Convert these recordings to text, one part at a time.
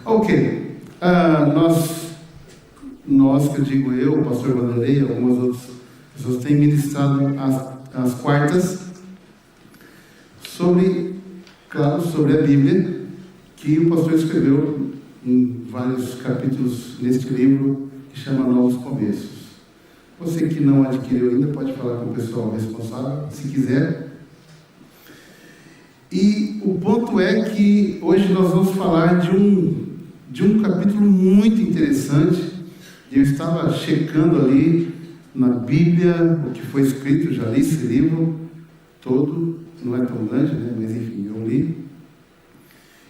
Ok. Nós, que eu digo eu, o pastor Vanderlei e algumas outras pessoas têm ministrado às quartas sobre a Bíblia, que o pastor escreveu em vários capítulos neste livro, que chama Novos Começos. Você que não adquiriu ainda, pode falar com o pessoal responsável, se quiser. E o ponto é que hoje nós vamos falar de um capítulo muito interessante. Eu estava checando ali na Bíblia o que foi escrito, já li esse livro todo, não é tão grande, né? Mas enfim, eu li.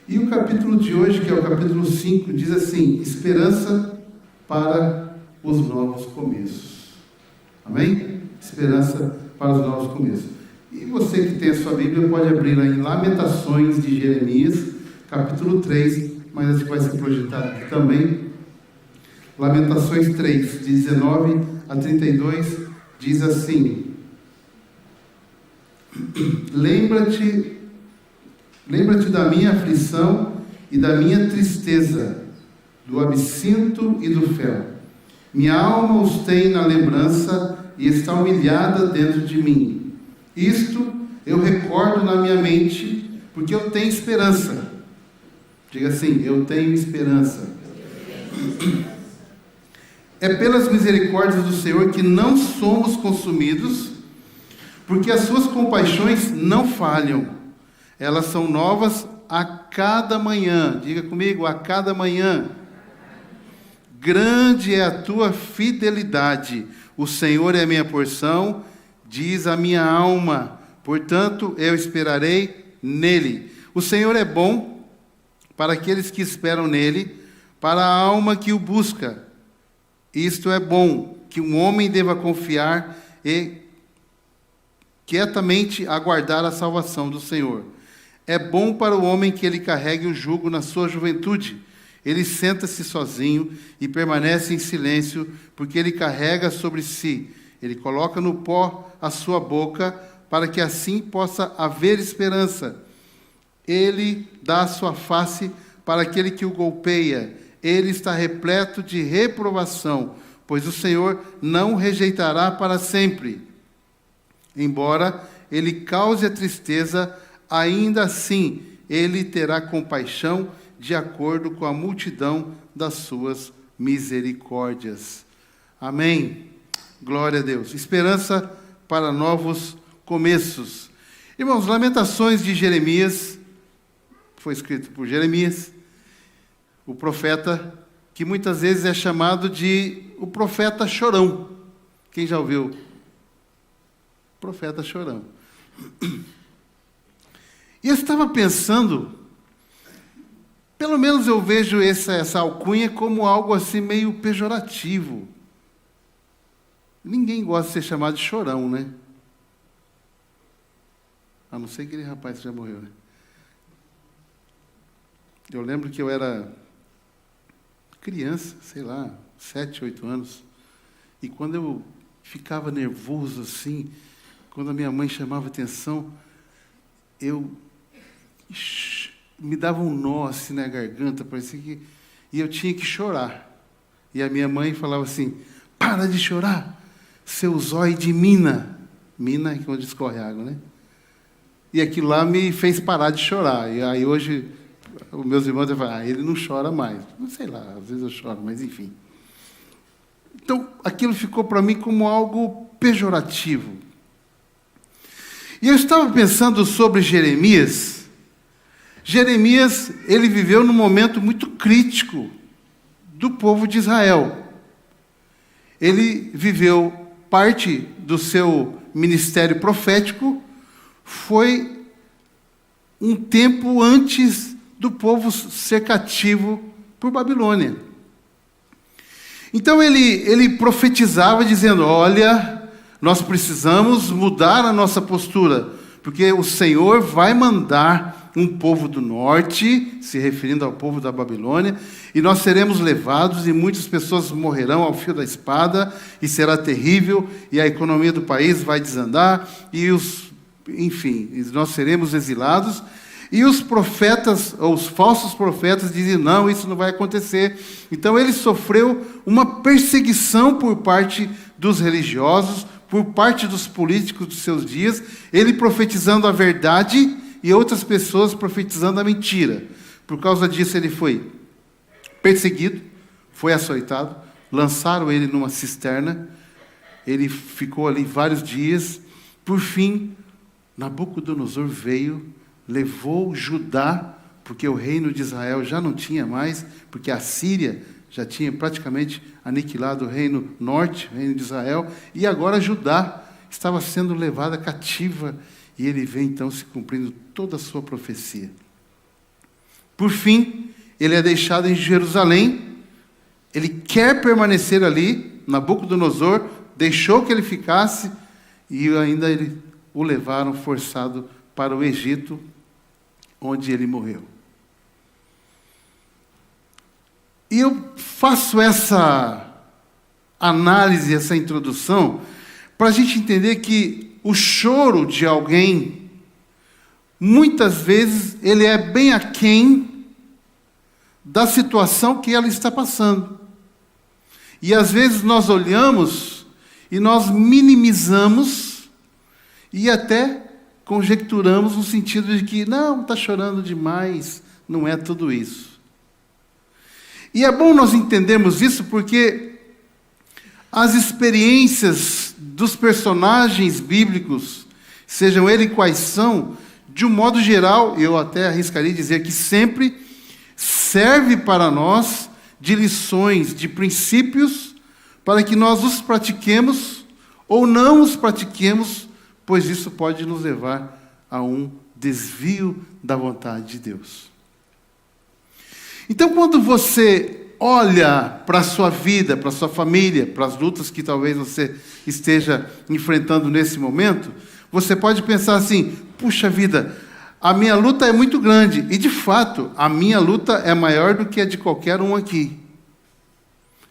E o capítulo de hoje, que é o capítulo 5, diz assim: esperança para os novos começos. Amém? Esperança para os novos começos. E você que tem a sua Bíblia pode abrir lá em Lamentações de Jeremias, capítulo 3, mas esse vai ser projetado aqui também. Lamentações 3, de 19 a 32, diz assim: Lembra-te da minha aflição e da minha tristeza, do absinto e do fel. Minha alma os tem na lembrança e está humilhada dentro de mim. Isto eu recordo na minha mente, porque eu tenho esperança. Diga assim: eu tenho esperança. É pelas misericórdias do Senhor que não somos consumidos, porque as suas compaixões não falham. Elas são novas a cada manhã. Diga comigo: a cada manhã. Grande é a tua fidelidade. O Senhor é a minha porção, diz a minha alma. Portanto, eu esperarei nele. O Senhor é bom para aqueles que esperam nele, para a alma que o busca. Isto é bom, que um homem deva confiar e quietamente aguardar a salvação do Senhor. É bom para o homem que ele carregue o jugo na sua juventude. Ele senta-se sozinho e permanece em silêncio, porque ele carrega sobre si. Ele coloca no pó a sua boca, para que assim possa haver esperança. Ele dá a sua face para aquele que o golpeia. Ele está repleto de reprovação, pois o Senhor não o rejeitará para sempre. Embora ele cause a tristeza, ainda assim ele terá compaixão de acordo com a multidão das suas misericórdias. Amém. Glória a Deus. Esperança para novos começos. Irmãos, Lamentações de Jeremias, foi escrito por Jeremias, o profeta, que muitas vezes é chamado de o profeta chorão. Quem já ouviu? Profeta chorão. E eu estava pensando, pelo menos eu vejo essa alcunha como algo assim meio pejorativo. Ninguém gosta de ser chamado de chorão, né? A não ser aquele rapaz que já morreu, né? Eu lembro que eu era criança, sei lá, 7, 8 anos, e quando eu ficava nervoso assim, quando a minha mãe chamava atenção, me dava um nó assim na garganta, parecia que... E eu tinha que chorar. E a minha mãe falava assim: para de chorar, seu zóio de mina. Mina é onde escorre água, né? E aquilo lá me fez parar de chorar. E aí hoje, os meus irmãos falam: ele não chora mais. Não sei lá, às vezes eu choro, mas enfim. Então, aquilo ficou para mim como algo pejorativo. E eu estava pensando sobre Jeremias. Jeremias, ele viveu num momento muito crítico do povo de Israel. Ele viveu parte do seu ministério profético, foi um tempo antes do povo ser cativo por Babilônia. Então ele profetizava dizendo: olha, nós precisamos mudar a nossa postura, porque o Senhor vai mandar um povo do norte, se referindo ao povo da Babilônia, e nós seremos levados, e muitas pessoas morrerão ao fio da espada, e será terrível, e a economia do país vai desandar, e enfim, nós seremos exilados. E os profetas, ou os falsos profetas, diziam, não, isso não vai acontecer. Então ele sofreu uma perseguição por parte dos religiosos, por parte dos políticos dos seus dias, ele profetizando a verdade e outras pessoas profetizando a mentira. Por causa disso ele foi perseguido, foi açoitado, lançaram ele numa cisterna, ele ficou ali vários dias. Por fim, Nabucodonosor veio, levou Judá, porque o reino de Israel já não tinha mais, porque a Síria já tinha praticamente aniquilado o reino norte, o reino de Israel, e agora Judá estava sendo levada cativa, e ele vem então se cumprindo toda a sua profecia. Por fim, ele é deixado em Jerusalém, ele quer permanecer ali, Nabucodonosor deixou que ele ficasse, e ainda o levaram forçado para o Egito, onde ele morreu. E eu faço essa análise, essa introdução, para a gente entender que o choro de alguém, muitas vezes, ele é bem aquém da situação que ela está passando. E às vezes nós olhamos e nós minimizamos e até conjecturamos no sentido de que, não, está chorando demais, não é tudo isso. E é bom nós entendermos isso porque as experiências dos personagens bíblicos, sejam eles quais são, de um modo geral, eu até arriscaria dizer que sempre serve para nós de lições, de princípios, para que nós os pratiquemos ou não os pratiquemos, pois isso pode nos levar a um desvio da vontade de Deus. Então, quando você olha para a sua vida, para a sua família, para as lutas que talvez você esteja enfrentando nesse momento, você pode pensar assim, puxa vida, a minha luta é muito grande. E, de fato, a minha luta é maior do que a de qualquer um aqui.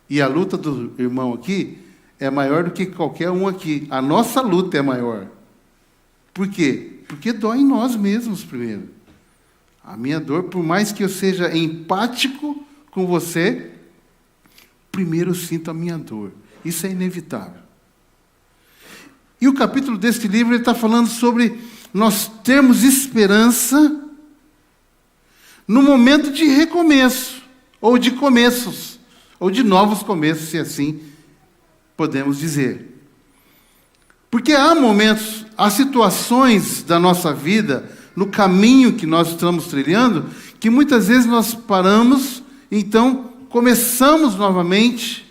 E a luta do irmão aqui é maior do que qualquer um aqui. A nossa luta é maior. Por quê? Porque dói em nós mesmos primeiro. A minha dor, por mais que eu seja empático com você, primeiro eu sinto a minha dor. Isso é inevitável. E o capítulo deste livro ele está falando sobre nós termos esperança no momento de recomeço, ou de começos, ou de novos começos, se assim podemos dizer. Porque há momentos, há situações da nossa vida, no caminho que nós estamos trilhando, que muitas vezes nós paramos, então começamos novamente,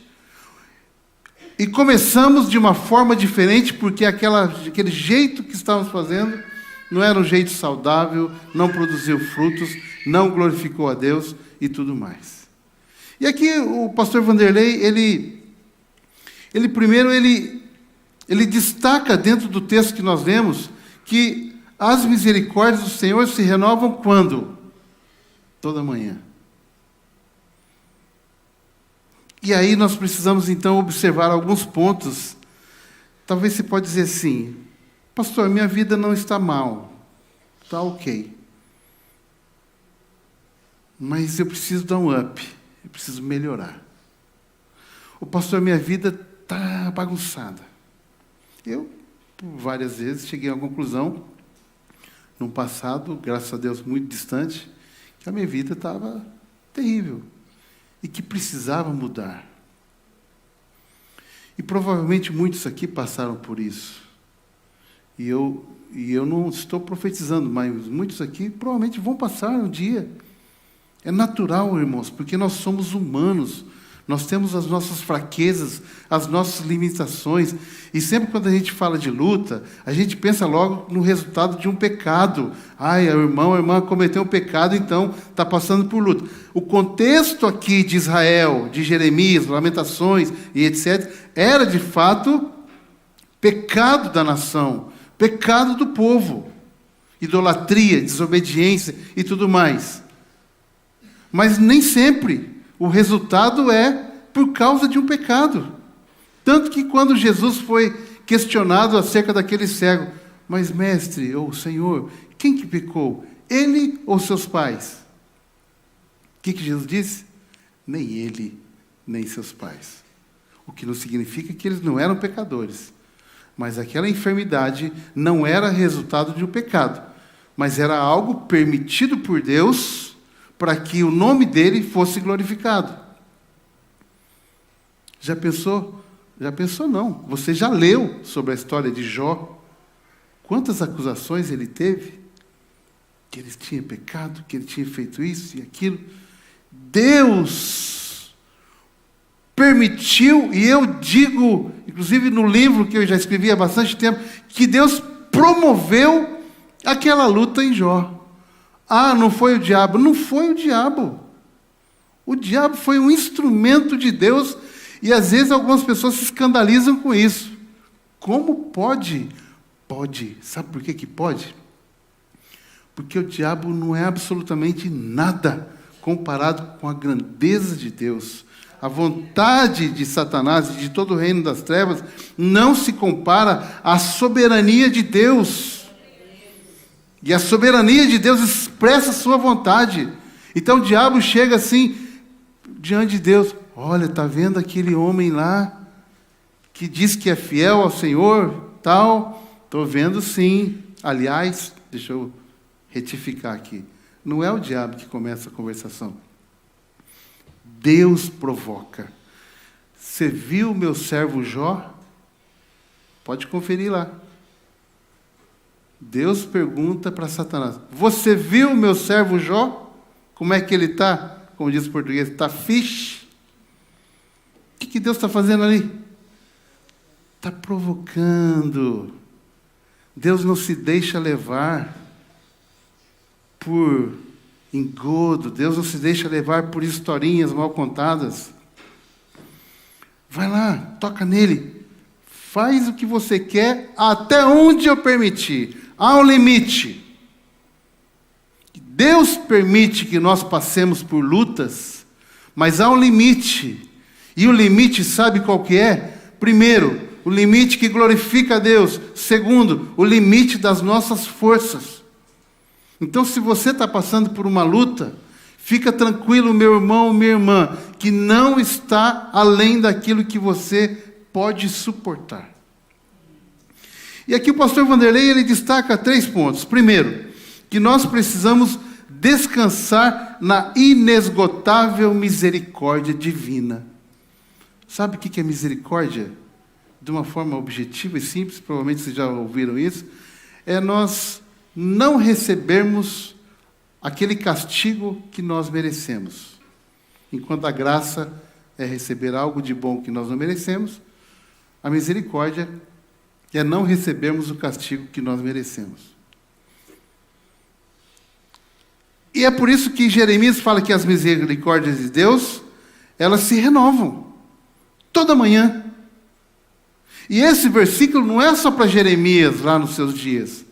e começamos de uma forma diferente, porque aquele jeito que estávamos fazendo não era um jeito saudável, não produziu frutos, não glorificou a Deus e tudo mais. E aqui o pastor Vanderlei, ele destaca dentro do texto que nós lemos que as misericórdias do Senhor se renovam quando? Toda manhã. E aí nós precisamos então observar alguns pontos. Talvez você pode dizer assim, pastor, minha vida não está mal, está ok. Mas eu preciso dar um up, eu preciso melhorar. O pastor, minha vida está bagunçada. Eu, por várias vezes, cheguei à conclusão, num passado, graças a Deus, muito distante, que a minha vida estava terrível e que precisava mudar. E provavelmente muitos aqui passaram por isso. E eu não estou profetizando, mas muitos aqui provavelmente vão passar um dia. É natural, irmãos, porque nós somos humanos. Nós temos as nossas fraquezas, as nossas limitações. E sempre quando a gente fala de luta, a gente pensa logo no resultado de um pecado. Ai, o irmão, a irmã cometeu um pecado, então está passando por luta. O contexto aqui de Israel, de Jeremias, Lamentações e etc., era de fato pecado da nação, pecado do povo. Idolatria, desobediência e tudo mais. Mas nem sempre o resultado é por causa de um pecado. Tanto que quando Jesus foi questionado acerca daquele cego, mas mestre, ou Senhor, quem que pecou? Ele ou seus pais? O que Jesus disse? Nem ele, nem seus pais. O que não significa que eles não eram pecadores. Mas aquela enfermidade não era resultado de um pecado, mas era algo permitido por Deus para que o nome dele fosse glorificado. Já pensou? Já pensou não. Você já leu sobre a história de Jó? Quantas acusações ele teve? Que ele tinha pecado, que ele tinha feito isso e aquilo. Deus permitiu, e eu digo, inclusive no livro que eu já escrevi há bastante tempo, que Deus promoveu aquela luta em Jó. Ah, não foi o diabo. Não foi o diabo. O diabo foi um instrumento de Deus, e às vezes algumas pessoas se escandalizam com isso. Como pode? Pode. Sabe por que pode? Porque o diabo não é absolutamente nada comparado com a grandeza de Deus. A vontade de Satanás e de todo o reino das trevas não se compara à soberania de Deus. E a soberania de Deus expressa a sua vontade. Então o diabo chega assim, diante de Deus. Olha, está vendo aquele homem lá, que diz que é fiel ao Senhor, tal? Estou vendo sim. Aliás, deixa eu retificar aqui. Não é o diabo que começa a conversação. Deus provoca. Você viu o meu servo Jó? Pode conferir lá. Deus pergunta para Satanás: você viu o meu servo Jó? Como é que ele está? Como diz o português, está fixe. O que Deus está fazendo ali? Está provocando. Deus não se deixa levar por engodo. Deus não se deixa levar por historinhas mal contadas. Vai lá, toca nele. Faz o que você quer até onde eu permitir. Há um limite. Deus permite que nós passemos por lutas, mas há um limite. E o limite, sabe qual que é? Primeiro, o limite que glorifica a Deus. Segundo, o limite das nossas forças. Então, se você está passando por uma luta, fica tranquilo, meu irmão, minha irmã, que não está além daquilo que você pode suportar. E aqui o pastor Vanderlei, ele destaca 3 pontos. Primeiro, que nós precisamos descansar na inesgotável misericórdia divina. Sabe o que é misericórdia? De uma forma objetiva e simples, provavelmente vocês já ouviram isso, é nós não recebermos aquele castigo que nós merecemos. Enquanto a graça é receber algo de bom que nós não merecemos, a misericórdia é não recebermos o castigo que nós merecemos. E é por isso que Jeremias fala que as misericórdias de Deus, elas se renovam toda manhã. E esse versículo não é só para Jeremias lá nos seus dias.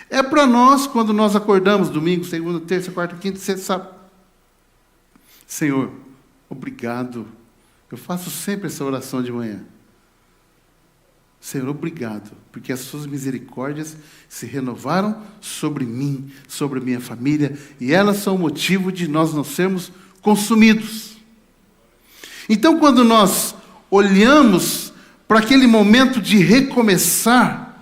É para nós quando nós acordamos, domingo, segunda, terça, quarta, quinta, sexta, sábado. Senhor, obrigado. Eu faço sempre essa oração de manhã. Senhor, obrigado, porque as suas misericórdias se renovaram sobre mim, sobre minha família, e elas são o motivo de nós não sermos consumidos. Então, quando nós olhamos para aquele momento de recomeçar,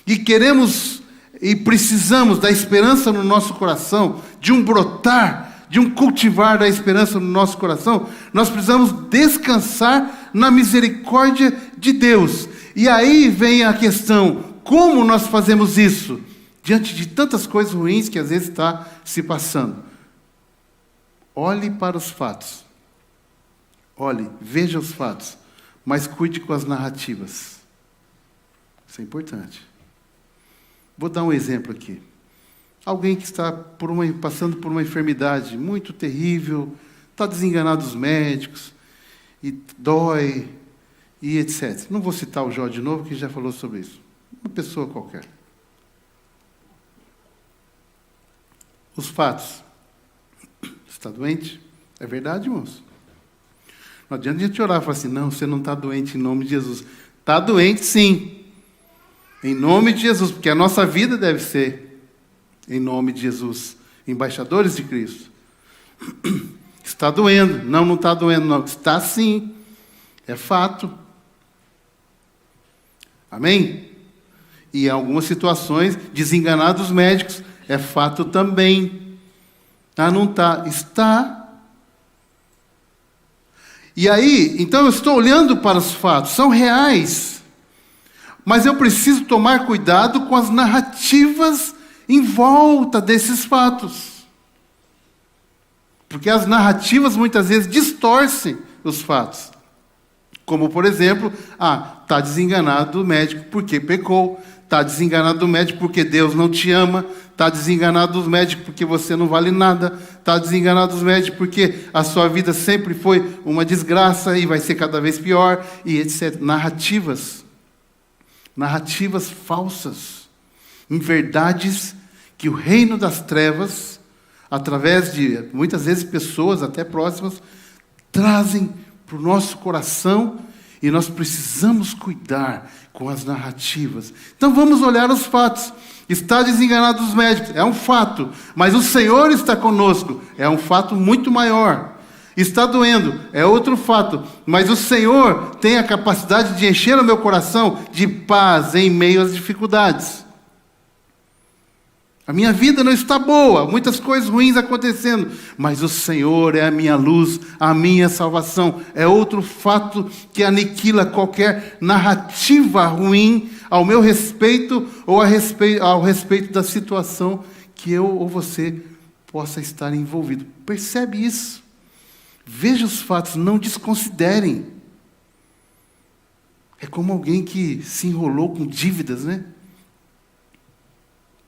e queremos e precisamos da esperança no nosso coração, de um brotar, de um cultivar da esperança no nosso coração, nós precisamos descansar na misericórdia de Deus. E aí vem a questão, como nós fazemos isso? Diante de tantas coisas ruins que às vezes está se passando. Olhe para os fatos. Olhe, veja os fatos. Mas cuide com as narrativas. Isso é importante. Vou dar um exemplo aqui. Alguém que está passando por uma enfermidade muito terrível, está desenganado dos médicos, e dói, e etc. Não vou citar o Jó de novo, que já falou sobre isso. Uma pessoa qualquer. Os fatos. Está doente? É verdade, irmãos? Não adianta a gente orar e falar assim, não, você não está doente em nome de Jesus. Está doente, sim. Em nome de Jesus, porque a nossa vida deve ser em nome de Jesus. embaixadores de Cristo. Está doendo. Não, não está doendo, não. Está sim. É fato. Amém? E em algumas situações, desenganar dos médicos é fato também. Ah, não está. Está. E aí, então eu estou olhando para os fatos, são reais. Mas eu preciso tomar cuidado com as narrativas em volta desses fatos. Porque as narrativas muitas vezes distorcem os fatos. Como, por exemplo, está desenganado do médico porque pecou, está desenganado do médico porque Deus não te ama, está desenganado dos médicos porque você não vale nada, está desenganado dos médicos porque a sua vida sempre foi uma desgraça e vai ser cada vez pior, e etc. Narrativas falsas, em verdades que o reino das trevas, através de, muitas vezes, pessoas até próximas, trazem para o nosso coração, e nós precisamos cuidar com as narrativas. Então vamos olhar os fatos. Está desenganado dos médicos, é um fato, mas o Senhor está conosco, é um fato muito maior. Está doendo, é outro fato, mas o Senhor tem a capacidade de encher o meu coração de paz em meio às dificuldades. A minha vida não está boa, muitas coisas ruins acontecendo, mas o Senhor é a minha luz, a minha salvação. É outro fato que aniquila qualquer narrativa ruim ao meu respeito ou ao respeito da situação que eu ou você possa estar envolvido. Percebe isso? Veja os fatos, não desconsiderem. É como alguém que se enrolou com dívidas, né?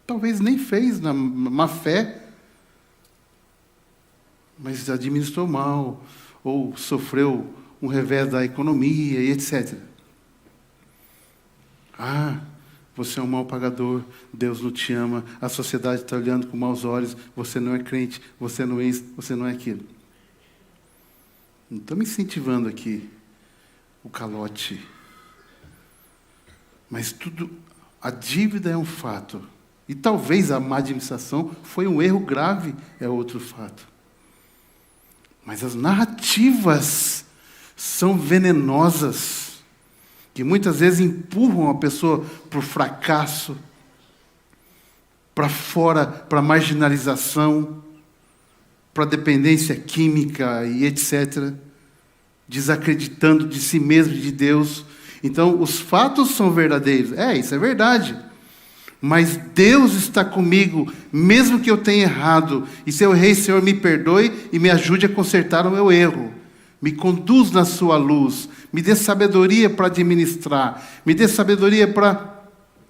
Talvez nem fez na má fé, mas administrou mal, ou sofreu um revés da economia e etc. Você é um mau pagador, Deus não te ama, a sociedade está olhando com maus olhos, você não é crente, você não é isso, você não é aquilo. Não estou me incentivando aqui o calote. Mas a dívida é um fato. E talvez a má administração foi um erro grave, é outro fato. Mas as narrativas são venenosas, que muitas vezes empurram a pessoa para o fracasso, para fora, para a marginalização, para a dependência química e etc., desacreditando de si mesmo e de Deus. Então, os fatos são verdadeiros. Isso é verdade. Mas Deus está comigo, mesmo que eu tenha errado. E se eu errei, Senhor, me perdoe e me ajude a consertar o meu erro. Me conduz na sua luz. Me dê sabedoria para administrar. Me dê sabedoria para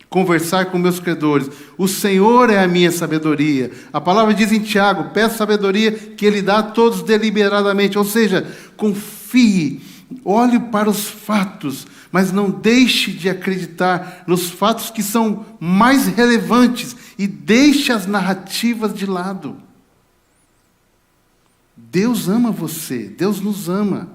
conversar com meus credores. O Senhor é a minha sabedoria. A palavra diz em Tiago, peça sabedoria que Ele dá a todos deliberadamente. Ou seja, confie, olhe para os fatos, mas não deixe de acreditar nos fatos que são mais relevantes e deixe as narrativas de lado. Deus ama você, Deus nos ama.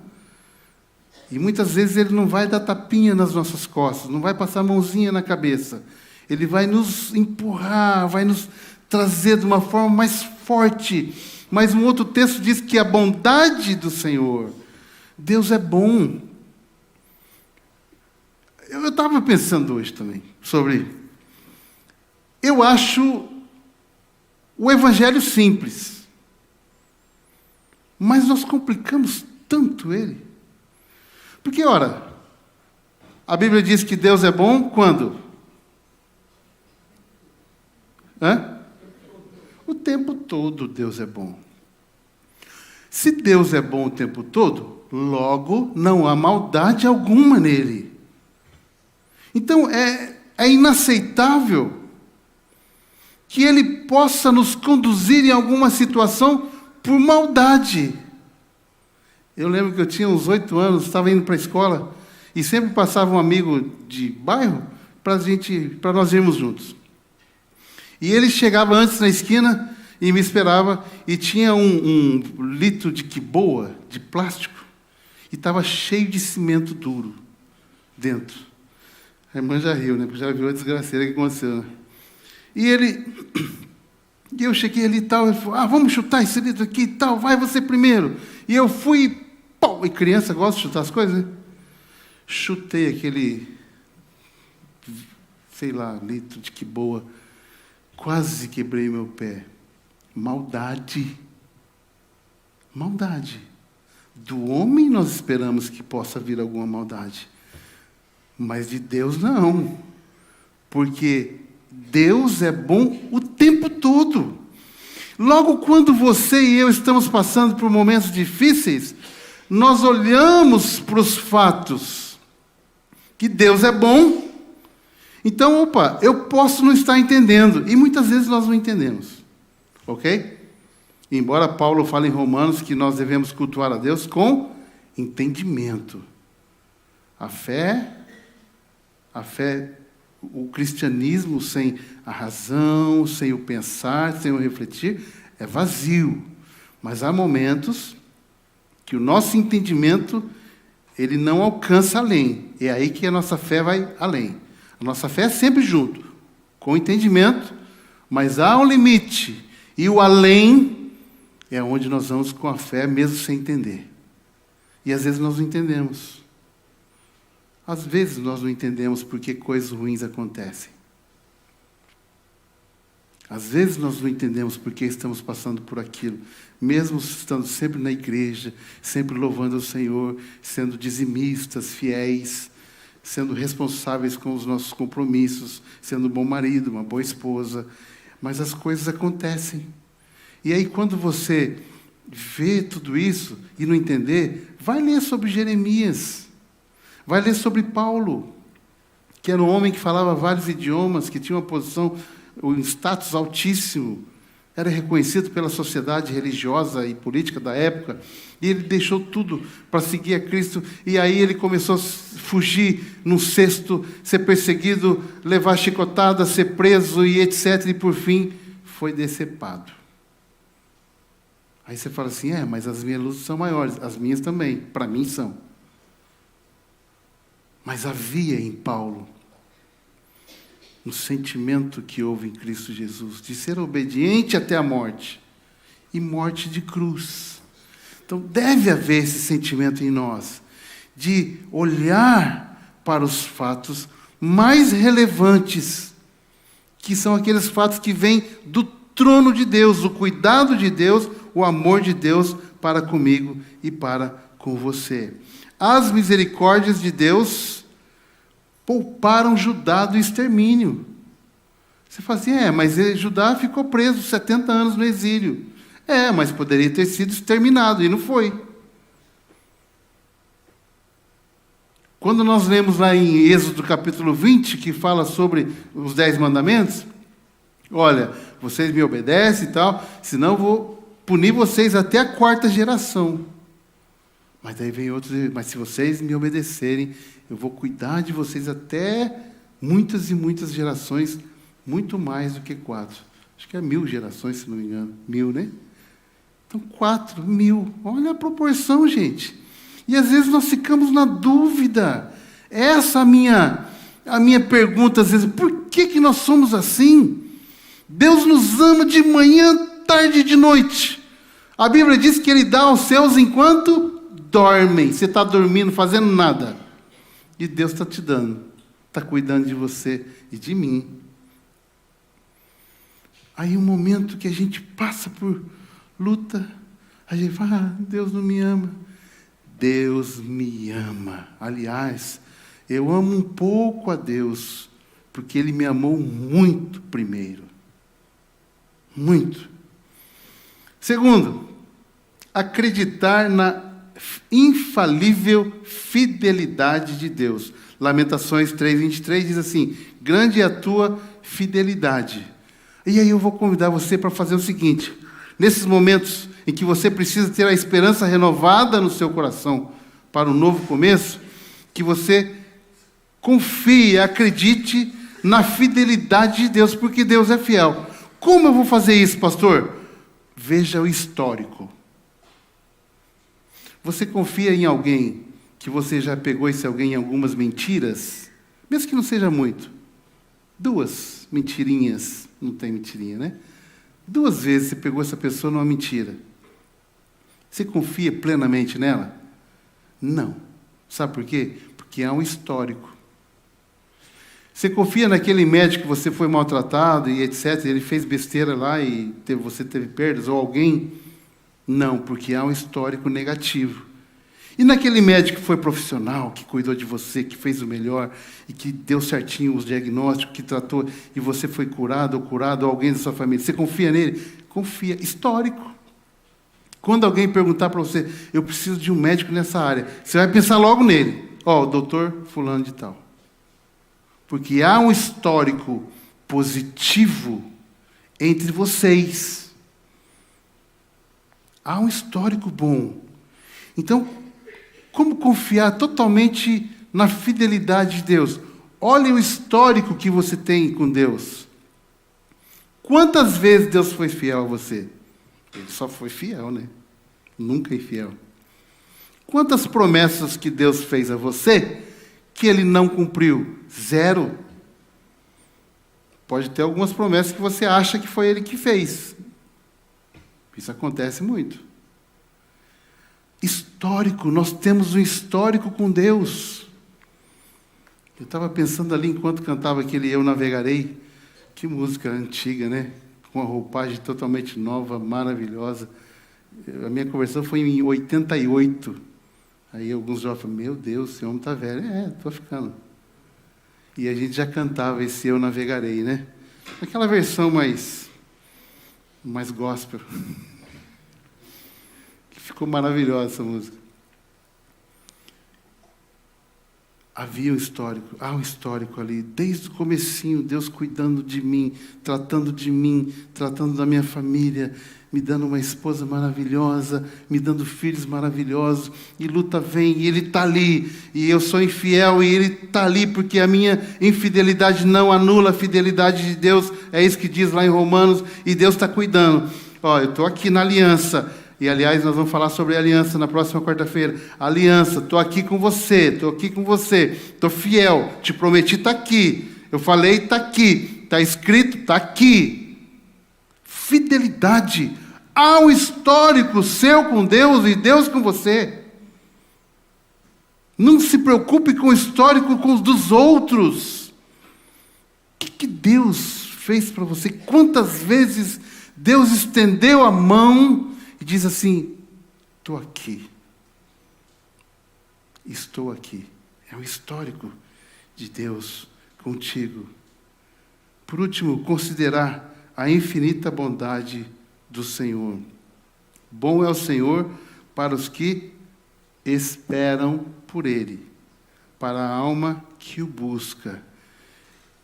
E muitas vezes Ele não vai dar tapinha nas nossas costas, não vai passar a mãozinha na cabeça. Ele vai nos empurrar, vai nos trazer de uma forma mais forte. Mas um outro texto diz que a bondade do Senhor, Deus é bom. Eu estava pensando hoje também sobre... Eu acho o Evangelho simples, mas nós complicamos tanto ele. Porque, ora, a Bíblia diz que Deus é bom quando? O tempo todo Deus é bom. Se Deus é bom o tempo todo, logo não há maldade alguma nele. Então, é inaceitável que Ele possa nos conduzir em alguma situação por maldade. Eu lembro que eu tinha uns 8 anos, estava indo para a escola, e sempre passava um amigo de bairro para nós irmos juntos. E ele chegava antes na esquina e me esperava, e tinha um litro de quiboa, de plástico, e estava cheio de cimento duro dentro. A irmã já riu, né? Porque já viu a desgraceira que aconteceu, né? E ele E eu cheguei ali e tal, ele falou, vamos chutar esse litro aqui e tal, vai você primeiro. E eu fui, pô, e criança gosta de chutar as coisas, né? Chutei aquele, sei lá, litro de que boa, quase quebrei meu pé. Maldade. Maldade. Do homem nós esperamos que possa vir alguma maldade, mas de Deus não, porque Deus é bom o tempo todo. Logo, quando você e eu estamos passando por momentos difíceis, nós olhamos para os fatos, que Deus é bom. Então, opa, eu posso não estar entendendo, e muitas vezes nós não entendemos, ok? Embora Paulo fale em Romanos que nós devemos cultuar a Deus com entendimento. A fé, o cristianismo sem a razão, sem o pensar, sem o refletir, é vazio. Mas há momentos que o nosso entendimento, ele não alcança além. É aí que a nossa fé vai além. A nossa fé é sempre junto, com o entendimento, mas há um limite. E o além é onde nós vamos com a fé, mesmo sem entender. E às vezes nós não entendemos. Às vezes nós não entendemos porque coisas ruins acontecem. Às vezes nós não entendemos porque estamos passando por aquilo, mesmo estando sempre na igreja, sempre louvando o Senhor, sendo dizimistas, fiéis, sendo responsáveis com os nossos compromissos, sendo um bom marido, uma boa esposa. Mas as coisas acontecem. E aí, quando você vê tudo isso e não entender, vai ler sobre Jeremias, vai ler sobre Paulo, que era um homem que falava vários idiomas, que tinha uma posição, um status altíssimo, era reconhecido pela sociedade religiosa e política da época, e ele deixou tudo para seguir a Cristo, e aí ele começou a fugir num cesto, ser perseguido, levar chicotada, ser preso e etc., e por fim foi decepado. Aí você fala assim, mas as minhas lutas são maiores. As minhas também, para mim são. Mas havia em Paulo um sentimento que houve em Cristo Jesus, de ser obediente até a morte, e morte de cruz. Então deve haver esse sentimento em nós, de olhar para os fatos mais relevantes, que são aqueles fatos que vêm do trono de Deus, o cuidado de Deus, o amor de Deus para comigo e para com você. As misericórdias de Deus pouparam Judá do extermínio. Você fala assim, mas Judá ficou preso 70 anos no exílio. Mas poderia ter sido exterminado, e não foi. Quando nós lemos lá em Êxodo capítulo 20, que fala sobre os 10 mandamentos, olha, vocês me obedecem e tal, senão eu vou punir vocês até a 4ª geração. Mas daí vem outros, mas se vocês me obedecerem, eu vou cuidar de vocês até muitas e muitas gerações, muito mais do que 4. Acho que é 1000 gerações, se não me engano. 1000, né? Então, 4.000. Olha a proporção, gente. E às vezes nós ficamos na dúvida. Essa é a minha pergunta, às vezes, por que nós somos assim? Deus nos ama de manhã, tarde e de noite. A Bíblia diz que Ele dá aos seus enquanto dormem. Você está dormindo, fazendo nada. E Deus está te dando. Está cuidando de você e de mim. Aí um momento que a gente passa por luta, a gente fala, Deus não me ama. Deus me ama. Aliás, eu amo um pouco a Deus, porque Ele me amou muito primeiro. Muito. Segundo, acreditar na infalível fidelidade de Deus. Lamentações 3:23 diz assim, grande é a tua fidelidade. E aí eu vou convidar você para fazer o seguinte, nesses momentos em que você precisa ter a esperança renovada no seu coração para um novo começo, que você confie, acredite na fidelidade de Deus, porque Deus é fiel. Como eu vou fazer isso, pastor? Veja o histórico. Você confia em alguém que você já pegou esse alguém em algumas mentiras? Mesmo que não seja muito. 2 mentirinhas. Não tem mentirinha, né? 2 vezes você pegou essa pessoa numa mentira. Você confia plenamente nela? Não. Sabe por quê? Porque há um histórico. Você confia naquele médico que você foi maltratado e etc., ele fez besteira lá e você teve perdas, ou alguém? Não, porque há um histórico negativo. E naquele médico que foi profissional, que cuidou de você, que fez o melhor, e que deu certinho os diagnósticos, que tratou, e você foi curado, ou alguém da sua família, você confia nele? Confia. Histórico. Quando alguém perguntar para você, eu preciso de um médico nessa área, você vai pensar logo nele. O doutor fulano de tal. Porque há um histórico positivo entre vocês. Há um histórico bom. Então, como confiar totalmente na fidelidade de Deus? Olhe o histórico que você tem com Deus. Quantas vezes Deus foi fiel a você? Ele só foi fiel, né? Nunca infiel. Quantas promessas que Deus fez a você que Ele não cumpriu? 0. Pode ter algumas promessas que você acha que foi Ele que fez. Isso acontece muito. Histórico, nós temos um histórico com Deus. Eu estava pensando ali enquanto cantava aquele Eu Navegarei. Que música antiga, né? Com uma roupagem totalmente nova, maravilhosa. A minha conversão foi em 88. Aí alguns jovens falam, meu Deus, esse homem está velho. Estou ficando. E a gente já cantava esse Eu Navegarei, né? Aquela versão mais gospel. Que ficou maravilhosa essa música. Havia um histórico, há um histórico ali, desde o comecinho, Deus cuidando de mim, tratando da minha família, me dando uma esposa maravilhosa, me dando filhos maravilhosos, e luta vem, e Ele está ali, e eu sou infiel, e Ele está ali, porque a minha infidelidade não anula a fidelidade de Deus, é isso que diz lá em Romanos, e Deus está cuidando. Eu estou aqui na aliança, e, aliás, nós vamos falar sobre aliança na próxima quarta-feira. Aliança, estou aqui com você, estou fiel, te prometi, está aqui. Eu falei, está aqui. Está escrito, está aqui. Fidelidade. Há um histórico seu com Deus e Deus com você. Não se preocupe com o histórico com os dos outros. O que Deus fez para você? Quantas vezes Deus estendeu a mão e diz assim, estou aqui. Estou aqui. É um histórico de Deus contigo. Por último, considerar a infinita bondade do Senhor. Bom é o Senhor para os que esperam por Ele, para a alma que o busca.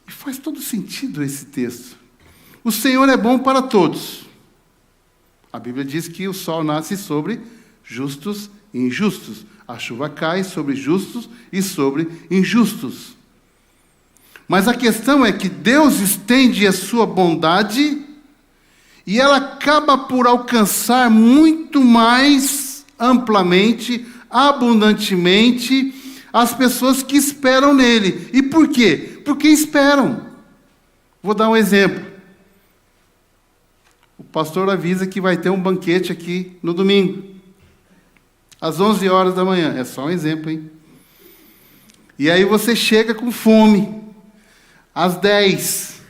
E faz todo sentido esse texto. O Senhor é bom para todos. A Bíblia diz que o sol nasce sobre justos e injustos. A chuva cai sobre justos e sobre injustos. Mas a questão é que Deus estende a sua bondade e ela acaba por alcançar muito mais amplamente, abundantemente, as pessoas que esperam nele. E por quê? Porque esperam. Vou dar um exemplo. O pastor avisa que vai ter um banquete aqui no domingo, às 11 horas da manhã. É só um exemplo, hein? E aí você chega com fome, às 10.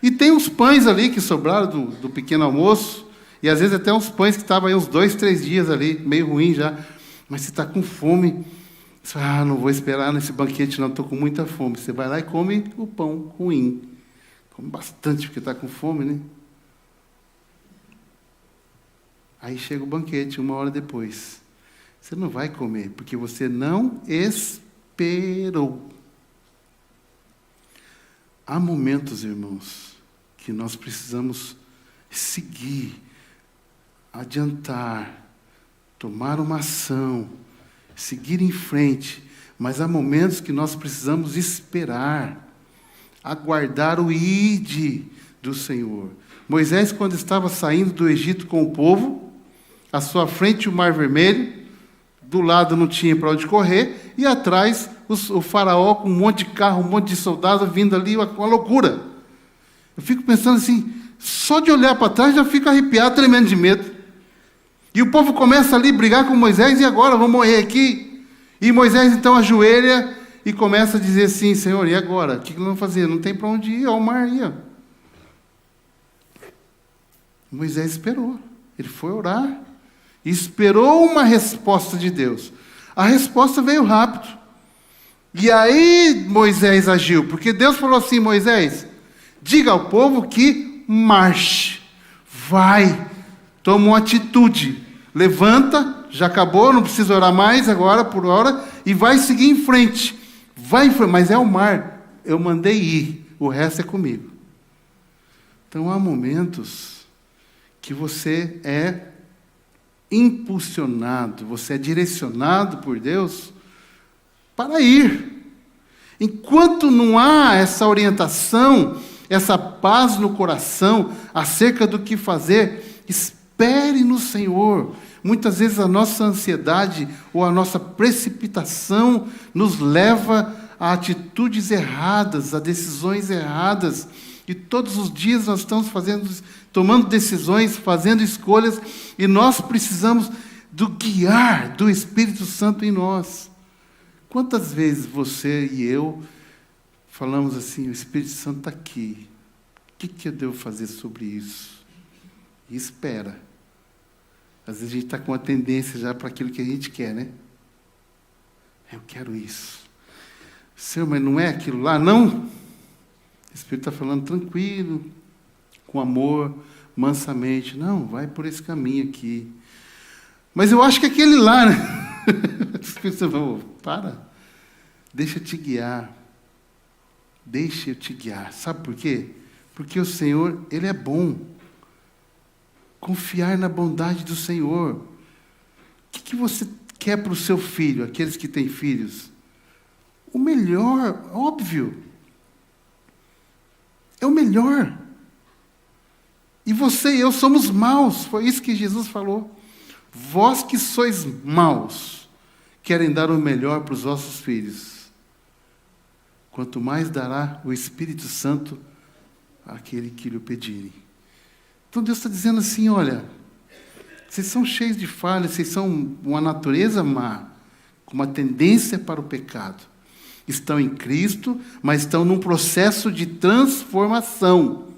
E tem uns pães ali que sobraram do pequeno almoço, e às vezes até uns pães que estavam aí uns 2, 3 dias ali, meio ruim já. Mas você está com fome. Você fala, não vou esperar nesse banquete não, estou com muita fome. Você vai lá e come o pão ruim. Come bastante, porque está com fome, né? Aí chega o banquete, 1 hora depois. Você não vai comer, porque você não esperou. Há momentos, irmãos, que nós precisamos seguir, adiantar, tomar uma ação, seguir em frente. Mas há momentos que nós precisamos esperar, aguardar o ide do Senhor. Moisés, quando estava saindo do Egito com o povo, à sua frente o Mar Vermelho, do lado não tinha para onde correr, e atrás o faraó com um monte de carro, um monte de soldados vindo ali, uma loucura. Eu fico pensando assim, só de olhar para trás já fica arrepiado, tremendo de medo. E o povo começa ali a brigar com Moisés, e agora, vamos morrer aqui? E Moisés então ajoelha e começa a dizer assim, Senhor, e agora? O que nós vamos fazer? Não tem para onde ir, ao mar aí. Ó. Moisés esperou, ele foi orar, e esperou uma resposta de Deus. A resposta veio rápido. E aí Moisés agiu, porque Deus falou assim, Moisés, diga ao povo que marche, vai, toma uma atitude, levanta, já acabou, não precisa orar mais agora por hora, e vai seguir em frente, mas é o mar, eu mandei ir, o resto é comigo. Então há momentos que você é impulsionado, você é direcionado por Deus para ir. Enquanto não há essa orientação, essa paz no coração acerca do que fazer, espere no Senhor. Muitas vezes a nossa ansiedade ou a nossa precipitação nos leva a atitudes erradas, a decisões erradas. E todos os dias nós estamos tomando decisões, fazendo escolhas, e nós precisamos do guiar do Espírito Santo em nós. Quantas vezes você e eu falamos assim, o Espírito Santo está aqui, o que eu devo fazer sobre isso? E espera. Às vezes a gente está com uma tendência já para aquilo que a gente quer, né? Eu quero isso. Senhor, mas não é aquilo lá, não? O Espírito está falando tranquilo, com amor, mansamente. Não, vai por esse caminho aqui. Mas eu acho que é aquele lá, né? O Espírito Santo falou, para, deixa eu te guiar. Deixa eu te guiar. Sabe por quê? Porque o Senhor, Ele é bom. Confiar na bondade do Senhor. O que você quer para o seu filho, aqueles que têm filhos? O melhor, óbvio. É o melhor. E você e eu somos maus. Foi isso que Jesus falou. Vós que sois maus, querem dar o melhor para os vossos filhos. Quanto mais dará o Espírito Santo àquele que lhe pedirem. Então Deus está dizendo assim, olha, vocês são cheios de falhas, vocês são uma natureza má, com uma tendência para o pecado. Estão em Cristo, mas estão num processo de transformação.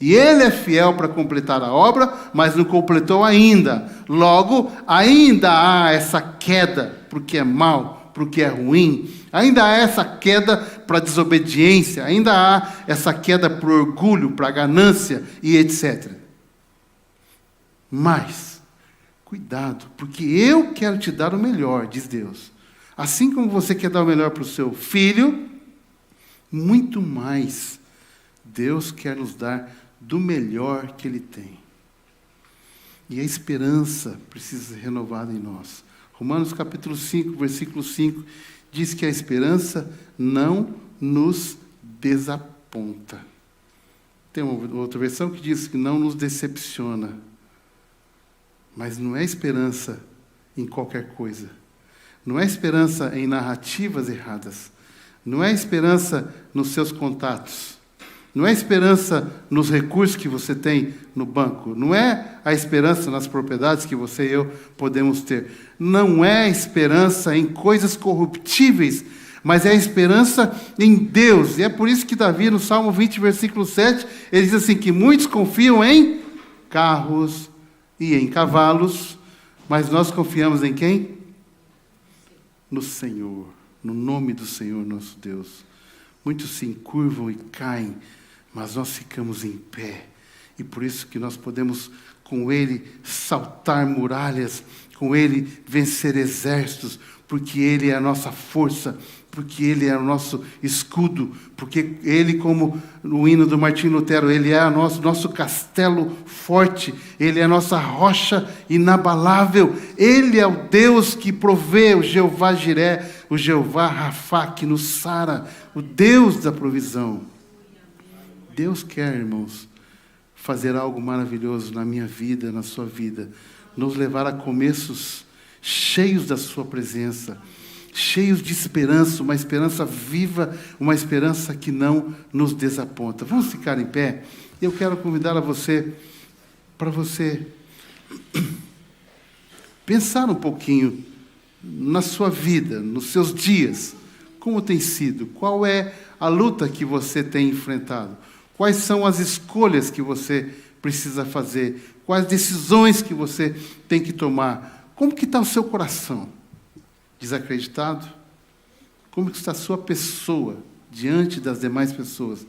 E Ele é fiel para completar a obra, mas não completou ainda. Logo, ainda há essa queda para o que é mal, para o que é ruim. Ainda há essa queda para a desobediência. Ainda há essa queda para o orgulho, para a ganância e etc. Mas, cuidado, porque eu quero te dar o melhor, diz Deus. Assim como você quer dar o melhor para o seu filho, muito mais Deus quer nos dar do melhor que Ele tem. E a esperança precisa ser renovada em nós. Romanos capítulo 5, versículo 5, diz que a esperança não nos desaponta. Tem uma outra versão que diz que não nos decepciona. Mas não é esperança em qualquer coisa. Não é esperança em narrativas erradas. Não é esperança nos seus contatos. Não é esperança nos recursos que você tem no banco. Não é a esperança nas propriedades que você e eu podemos ter. Não é esperança em coisas corruptíveis, mas é a esperança em Deus. E é por isso que Davi, no Salmo 20, versículo 7, ele diz assim, que muitos confiam em carros e em cavalos, mas nós confiamos em quem? No Senhor, no nome do Senhor nosso Deus. Muitos se encurvam e caem, mas nós ficamos em pé. E por isso que nós podemos, com Ele, saltar muralhas, com Ele, vencer exércitos, porque Ele é a nossa força, porque Ele é o nosso escudo, porque Ele, como no hino do Martinho Lutero, Ele é o nosso castelo forte, Ele é a nossa rocha inabalável, Ele é o Deus que provê, o Jeová Jiré, o Jeová Rafá, que nos sara, o Deus da provisão. Deus quer, irmãos, fazer algo maravilhoso na minha vida, na sua vida, nos levar a começos cheios da sua presença, cheios de esperança, uma esperança viva, uma esperança que não nos desaponta. Vamos ficar em pé? Eu quero convidar a você, para você pensar um pouquinho na sua vida, nos seus dias, como tem sido, qual é a luta que você tem enfrentado, quais são as escolhas que você precisa fazer, quais decisões que você tem que tomar, como que está o seu coração? Desacreditado? Como que está a sua pessoa diante das demais pessoas?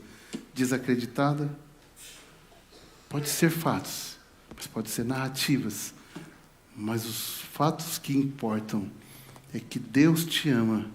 Desacreditada? Pode ser fatos, mas pode ser narrativas, mas os fatos que importam é que Deus te ama,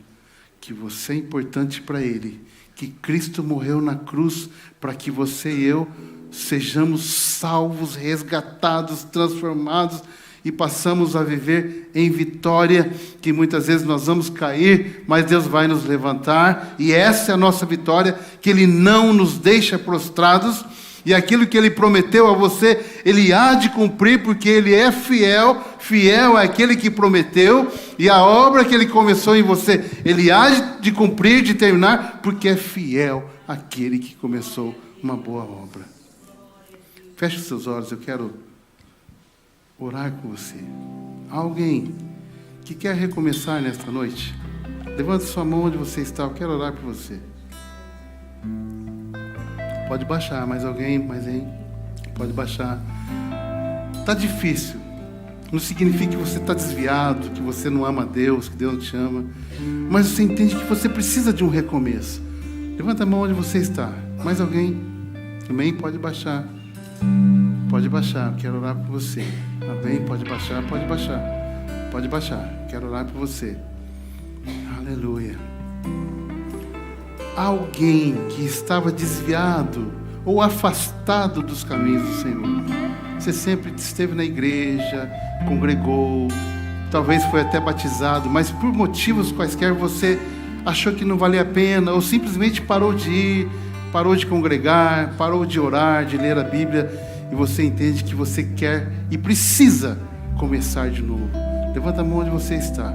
que você é importante para Ele, que Cristo morreu na cruz para que você e eu sejamos salvos, resgatados, transformados e passamos a viver em vitória, que muitas vezes nós vamos cair, mas Deus vai nos levantar, e essa é a nossa vitória, que Ele não nos deixa prostrados, e aquilo que Ele prometeu a você, Ele há de cumprir, porque Ele é fiel, fiel é aquele que prometeu, e a obra que Ele começou em você, Ele há de cumprir, de terminar, porque é fiel aquele que começou uma boa obra. Feche os seus olhos, eu quero orar com você. Alguém que quer recomeçar nesta noite, levante sua mão onde você está, eu quero orar por você. Pode baixar, mais alguém, pode baixar. Está difícil, não significa que você está desviado, que você não ama Deus, que Deus não te ama, mas você entende que você precisa de um recomeço. Levanta a mão onde você está. Mais alguém? Amém? Pode baixar. Pode baixar, quero orar por você. Amém? Pode baixar, pode baixar. Pode baixar, quero orar por você. Aleluia. Alguém que estava desviado ou afastado dos caminhos do Senhor. Você sempre esteve na igreja, congregou, talvez foi até batizado, mas por motivos quaisquer você achou que não valia a pena, ou simplesmente parou de ir, parou de congregar, parou de orar, de ler a Bíblia, e você entende que você quer e precisa começar de novo. Levanta a mão onde você está.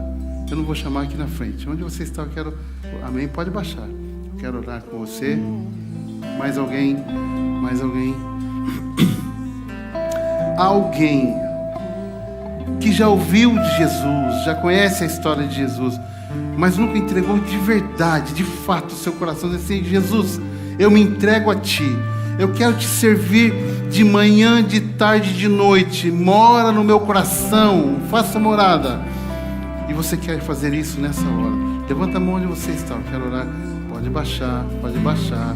Eu não vou chamar aqui na frente. Onde você está, eu quero... Amém? Pode baixar. Eu quero orar com você. Mais alguém? Mais alguém? Alguém que já ouviu de Jesus, já conhece a história de Jesus, mas nunca entregou de verdade, de fato, o seu coração, dizendo assim: Jesus, eu me entrego a Ti, eu quero Te servir de manhã, de tarde, de noite, mora no meu coração, faça morada. E você quer fazer isso nessa hora, levanta a mão onde você está, eu quero orar. Pode baixar, pode baixar.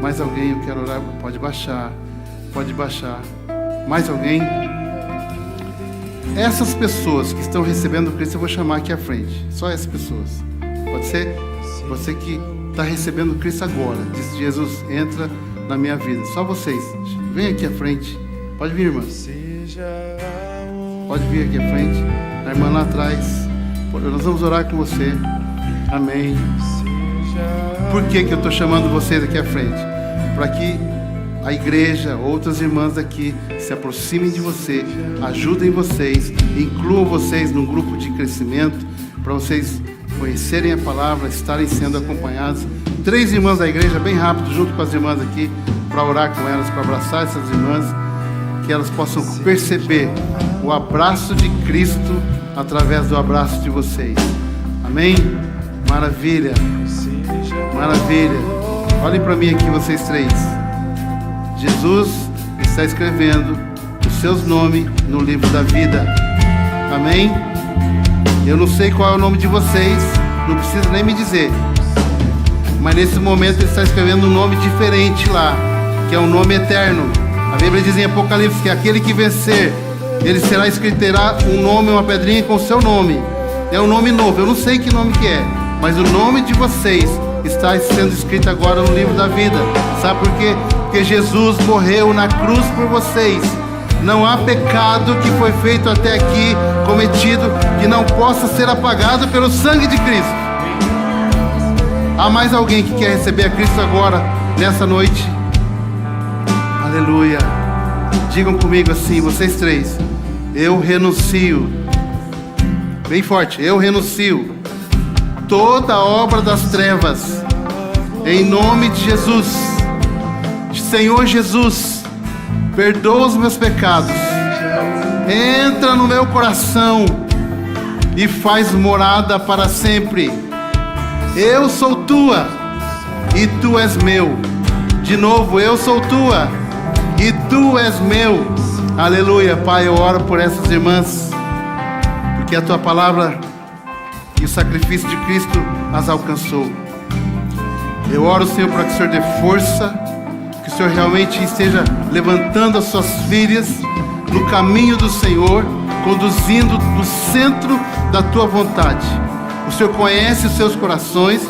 Mais alguém, eu quero orar, pode baixar, pode baixar. Mais alguém? Essas pessoas que estão recebendo Cristo, eu vou chamar aqui à frente. Só essas pessoas. Pode ser? Você que está recebendo Cristo agora, diz: Jesus, entra na minha vida. Só vocês. Vem aqui à frente. Pode vir, irmã. Pode vir aqui à frente. A irmã lá atrás. Nós vamos orar com você. Amém. Por que eu estou chamando vocês aqui à frente? Para que a igreja, outras irmãs aqui se aproximem de você, ajudem vocês, incluam vocês num grupo de crescimento, para vocês conhecerem a palavra, estarem sendo acompanhados. 3 irmãs da igreja, bem rápido, junto com as irmãs aqui, para orar com elas, para abraçar essas irmãs, que elas possam perceber o abraço de Cristo através do abraço de vocês. Amém? Maravilha, maravilha. Olhem para mim aqui, vocês 3. Jesus está escrevendo os seus nomes no livro da vida. Amém? Eu não sei qual é o nome de vocês, não precisa nem me dizer, mas nesse momento Ele está escrevendo um nome diferente lá, que é um nome eterno. A Bíblia diz em Apocalipse que aquele que vencer, ele será escrito, terá um nome, uma pedrinha com o seu nome. É um nome novo, eu não sei que nome que é, mas o nome de vocês está sendo escrito agora no livro da vida. Sabe por quê? Porque Jesus morreu na cruz por vocês. Não há pecado que foi feito até aqui, cometido, que não possa ser apagado pelo sangue de Cristo. Há mais alguém que quer receber a Cristo agora, nessa noite? Aleluia. Digam comigo assim, vocês 3. Eu renuncio. Bem forte. Eu renuncio toda a obra das trevas, em nome de Jesus. Senhor Jesus, perdoa os meus pecados, entra no meu coração e faz morada para sempre. Eu sou tua e tu és meu. De novo, eu sou tua e tu és meu. Aleluia. Pai, eu oro por essas irmãs, porque a tua palavra e o sacrifício de Cristo as alcançou. Eu oro, Senhor, para que o Senhor dê força, que o Senhor realmente esteja levantando as suas filhas no caminho do Senhor, conduzindo no centro da tua vontade. O Senhor conhece os seus corações,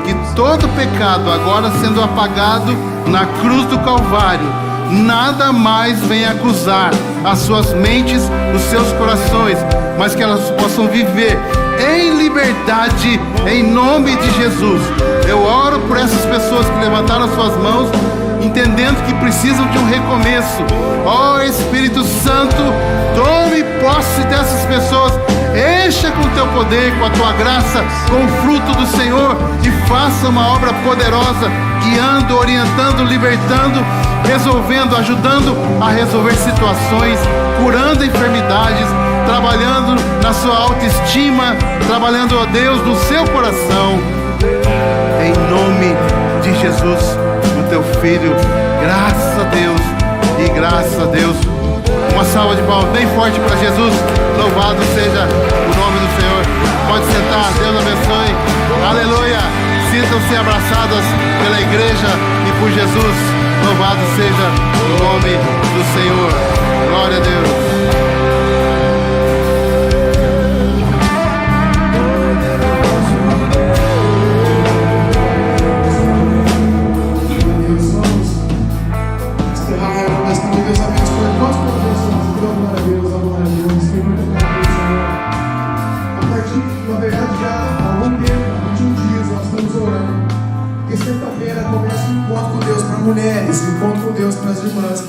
que todo pecado agora sendo apagado na cruz do Calvário, nada mais vem acusar as suas mentes, os seus corações, mas que elas possam viver em liberdade, em nome de Jesus. Eu oro por essas pessoas que levantaram as suas mãos, entendendo que precisam de um recomeço. Ó Espírito Santo, tome posse dessas pessoas, encha com o teu poder, com a tua graça, com o fruto do Senhor, e faça uma obra poderosa, guiando, orientando, libertando, resolvendo, ajudando a resolver situações, curando enfermidades, trabalhando na sua autoestima, trabalhando, ó Deus, no seu coração, em nome de Jesus, o teu Filho. Graças a Deus e graças a Deus. Uma salva de palmas bem forte para Jesus. Louvado seja o nome do Senhor. Pode sentar, Deus abençoe. Aleluia. Sintam-se abraçadas pela igreja e por Jesus. Louvado seja o nome do Senhor. Glória a Deus. Mulheres, encontro com Deus para as irmãs.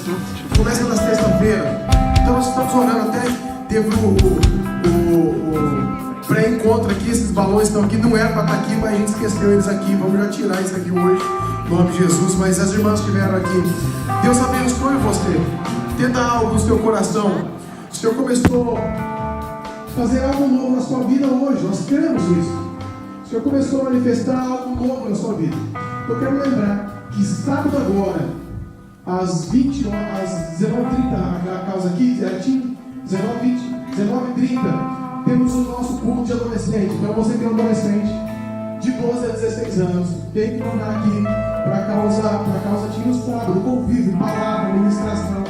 Começa na sexta-feira. Então nós estamos orando. Até teve o pré-encontro aqui. Esses balões estão aqui. Não era para estar aqui, mas a gente esqueceu eles aqui. Vamos já tirar isso aqui hoje, em nome de Jesus. Mas as irmãs estiveram aqui. Deus abençoe você. Tenta algo no seu coração. O Senhor começou a fazer algo novo na sua vida hoje. Nós cremos nisso. O Senhor começou a manifestar algo novo na sua vida. Eu quero lembrar que sábado agora, às 19h30, a causa aqui, certinho, 19h30, temos o nosso culto de adolescente. Então você que é um adolescente de 12 a 16 anos, tem que mandar aqui para a causa tinha no sábado, convívio, palavra, ministração,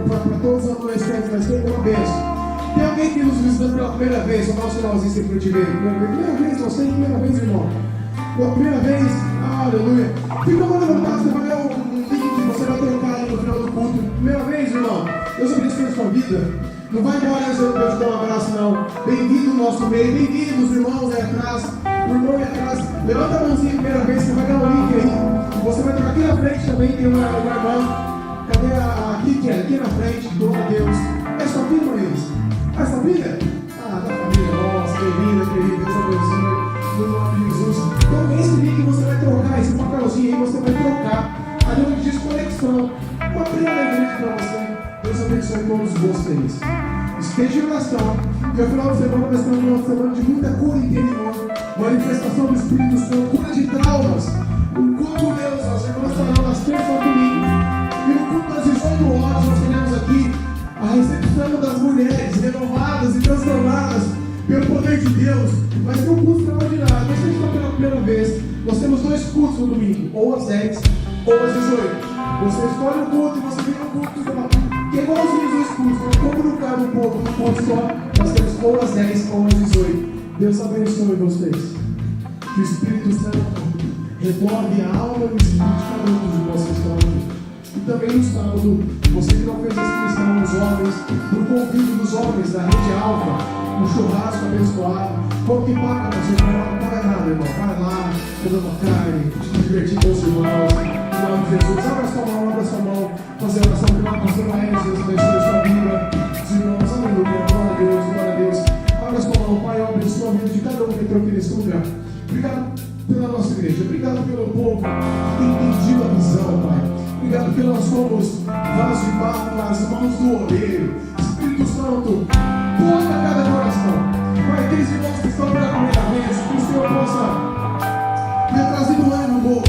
para todos os adolescentes, vai ser uma bênção. Tem alguém que nos visita pela primeira vez? Só dá um sinalzinho sempre para eu te ver. Primeira vez, você, primeira vez, irmão. Pela primeira vez, aleluia. Fica uma levantada, você vai ganhar um link que você vai trocar aí no final do culto. Primeira vez, irmão. Deus abençoe a sua vida. Não vai embora antes de eu te dar um abraço, não. Bem-vindo ao nosso meio. Bem-vindos, irmãos aí atrás. O irmão aí atrás. Levanta a mãozinha a primeira vez, você vai ganhar um link aí. Você vai trocar aqui na frente também, tem uma irmã. Cadê a Kiki? Aqui na frente, glória a Deus. É sua filha, Marília? É sua filha? Da família nossa, querida, Deus abençoe. No nome de Jesus. Então esse link você vai trocar, esse papelzinho aí você vai trocar. Ali onde diz conexão. Uma primeira vez para você. Deus abençoe todos vocês. Esteja em oração. E ao final de semana nós estamos numa semana de muita cura interior. Manifestação do Espírito Santo, cura de traumas. O culto Deus, as irmãs estarão nas terças ao domingo. E no culto das 18 horas nós teremos aqui a recepção das mulheres renovadas e transformadas pelo poder de Deus. Vai ser um culto extraordinário. Você está pela primeira vez. Nós temos 2 cultos no domingo, ou às 10 ou às 18. Você escolhe o culto e você vem no culto que é igualzinho os 2 cultos. Então, como não cabe um pouco no culto só, nós temos ou às 10 ou às 18. Deus abençoe vocês. Que o Espírito Santo revolve a alma e o espírito de cada um de vocês que estão aqui. E também no sábado, você que não fez a inscrição nos homens, no convívio dos homens da Rede Alfa, um churrasco abençoado. Como que paga, você não paga nada, irmão. Vai lá, toda uma carne, te divertir com os irmãos. Em nome de Jesus, abra sua mão, fazer a oração final, pastor Maestro, Deus abençoe a sua vida. Os irmãos, aleluia, glória a Deus, glória a Deus. Abra sua mão, Pai, eu abençoe a vida de cada um que entrou aqui nesse lugar. Obrigado pela nossa igreja, obrigado pelo povo que tem entendido a visão, Pai. Obrigado porque nós somos vasos de barro nas mãos do oleiro. Espírito Santo, toca cada coração. Pai, aqueles irmãos que estão pela primeira vez, que o Senhor possa ter trazido ânimo novo.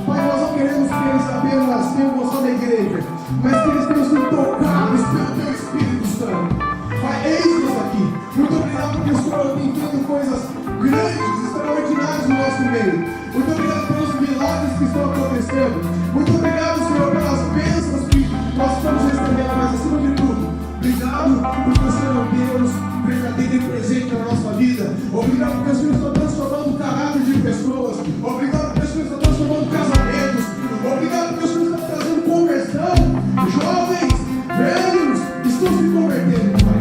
Pai, nós não queremos que eles apenas tenham gostado da igreja, mas que eles tenham sido tocados pelo Teu Espírito Santo. Pai, eis-nos aqui. Muito obrigado porque o Senhor tem feito coisas grandes, extraordinárias no nosso meio. Muito obrigado pelos milagres que estão acontecendo. Muito obrigado, Senhor, pelas bênçãos que nós estamos recebendo, mas acima de tudo, obrigado porque o Senhor é um Deus verdadeiro e presente na nossa vida. Obrigado porque o Senhor está transformando o caráter de pessoas. Obrigado porque o Senhor está transformando casamentos. Obrigado porque o Senhor está trazendo conversão. Jovens, velhos, estão se convertendo, Pai.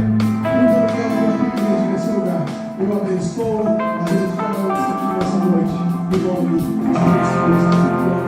Muito obrigado pela tua igreja nesse lugar. Eu abençoo a vida de cada um que está aqui nessa noite. Em nome de Jesus.